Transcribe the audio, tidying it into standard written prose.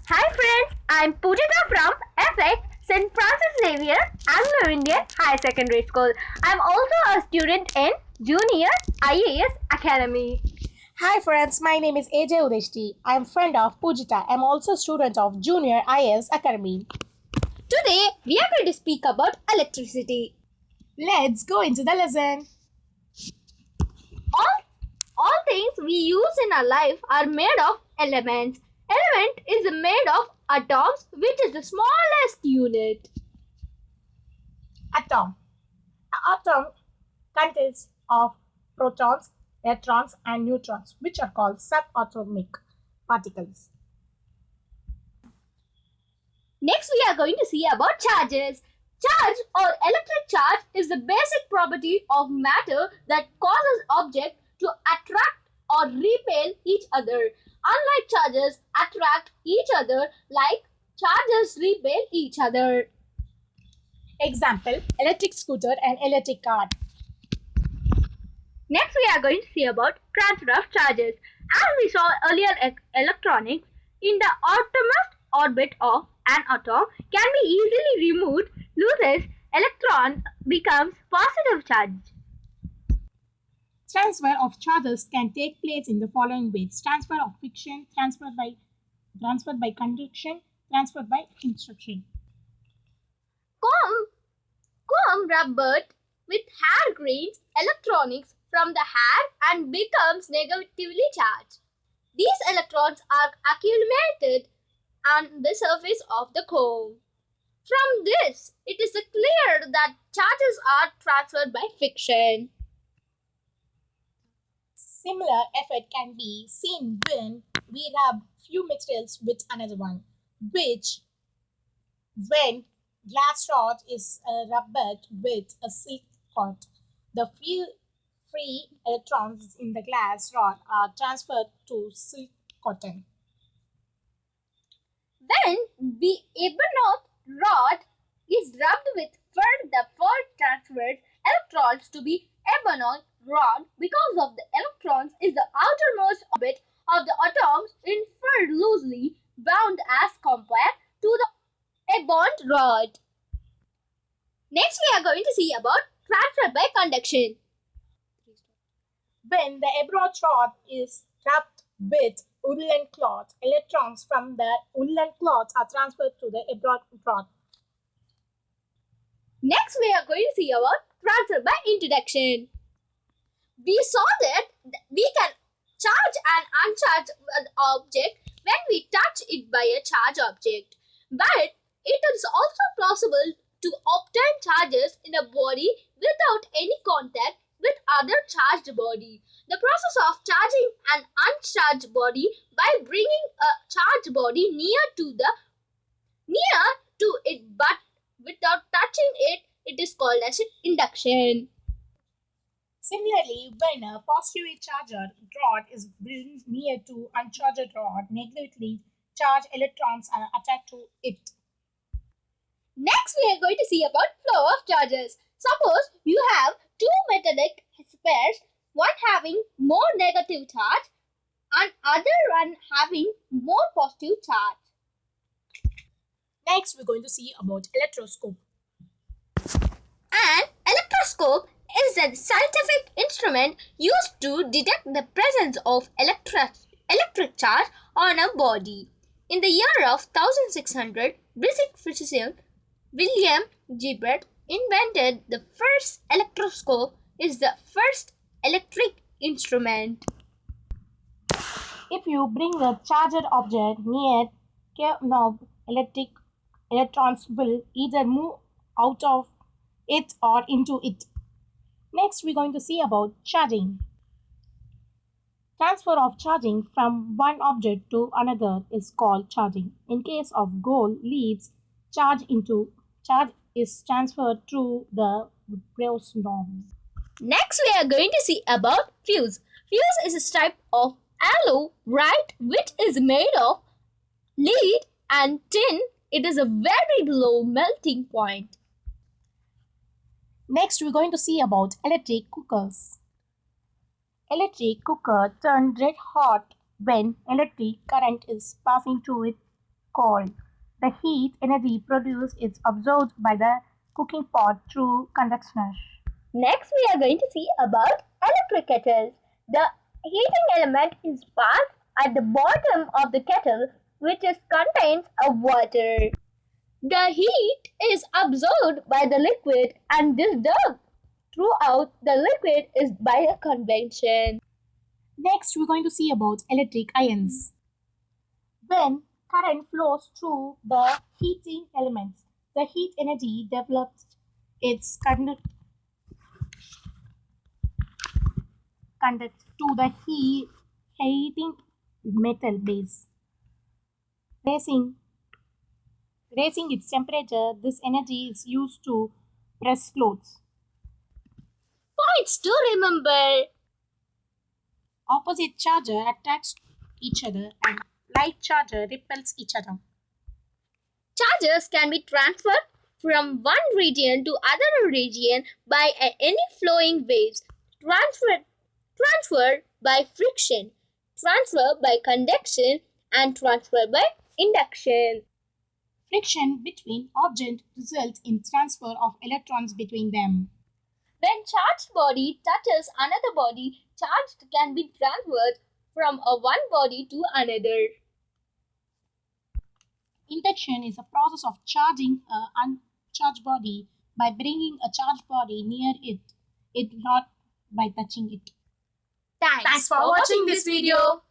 Hi friends, I'm Pujita from FX St. Francis Xavier Anglo-Indian Higher Secondary School. I'm also a student in Junior IAS Academy. Hi friends, my name is AJ Udeshti. I am friend of Pujita. I am also a student of Junior IS Academy. Today we are going to speak about electricity. Let's go into the lesson. All things we use in our life are made of elements. Element is made of atoms, which is the smallest unit. Atom. An atom consists of protons, electrons and neutrons, which are called subatomic particles. Next, we are going to see about charges. Charge or electric charge is the basic property of matter that causes objects to attract or repel each other. Unlike charges attract each other, like charges repel each other. Example, electric scooter and electric car. Next, we are going to see about transfer of charges. As we saw earlier, electronics in the outermost orbit of an atom can be easily removed, loses electron becomes positive charge. Transfer of charges can take place in the following ways: transfer of friction, transfer by conduction, transfer by instruction. Comb rubbered with hair grains electronics from the hair and becomes negatively charged. These electrons are accumulated on the surface of the comb. From this, it is clear that charges are transferred by friction. Similar effect can be seen when we rub few materials with another one, which when glass rod is rubbed with a silk cord, the few free electrons in the glass rod are transferred to silk cotton. When the ebonite rod is rubbed with fur, the fur transfers electrons to the ebonite rod because of the electrons is the outermost orbit of the atoms in fur loosely bound as compared to the ebonite rod. Next, we are going to see about transfer by conduction. When the ebonite rod is wrapped with woolen cloth, electrons from the woolen cloth are transferred to the ebonite rod. Next, we are going to see about transfer by introduction. We saw that we can charge and uncharge an object when we touch it by a charge object. But it is also possible to obtain charges in a body without any contact with other charged body. The process of charging an uncharged body by bringing a charged body near to it but without touching it, it is called as induction. Similarly, when a positively charged rod is brought near to uncharged rod, negatively charged electrons are attached to it. Next, we are going to see about flow of charges. Suppose you have two metallic pairs, one having more negative charge and other one having more positive charge. Next, we're going to see about electroscope. An electroscope is a scientific instrument used to detect the presence of electric charge on a body. In the year of 1600, British physician William Gibbert invented the first electroscope is the first electric instrument. If you bring a charged object near a knob, electrons will either move out of it or into it. Next, we're going to see about charging. Transfer of charging from one object to another is called charging. In case of gold leaves, charge is transferred through the brass knobs. Next, we are going to see about fuse. Fuse is a type of alloy, right, which is made of lead and tin. It is a very low melting point. Next, we're going to see about electric cookers. Electric cooker turn red hot when electric current is passing through it. cold. The heat energy produced is absorbed by the cooking pot through conduction. Next, we are going to see about electric kettles. The heating element is spark at the bottom of the kettle, which contains a water. The heat is absorbed by the liquid and disturbed throughout the liquid is by a convection. Next, we're going to see about electric ions. When current flows through the heating elements, the heat energy develops its conduct to the heating metal base, raising raising its temperature. This energy is used to press clothes. Points to remember. Opposite charger attracts each other and like charger repels each other. Charges can be transferred from one region to other region by any flowing waves. Transfer by friction, transfer by conduction, and transfer by induction. Friction between objects results in transfer of electrons between them. When charged body touches another body, charge can be transferred from one body to another. Induction is a process of charging a uncharged body by bringing a charged body near it not by touching it. Thanks for watching this video.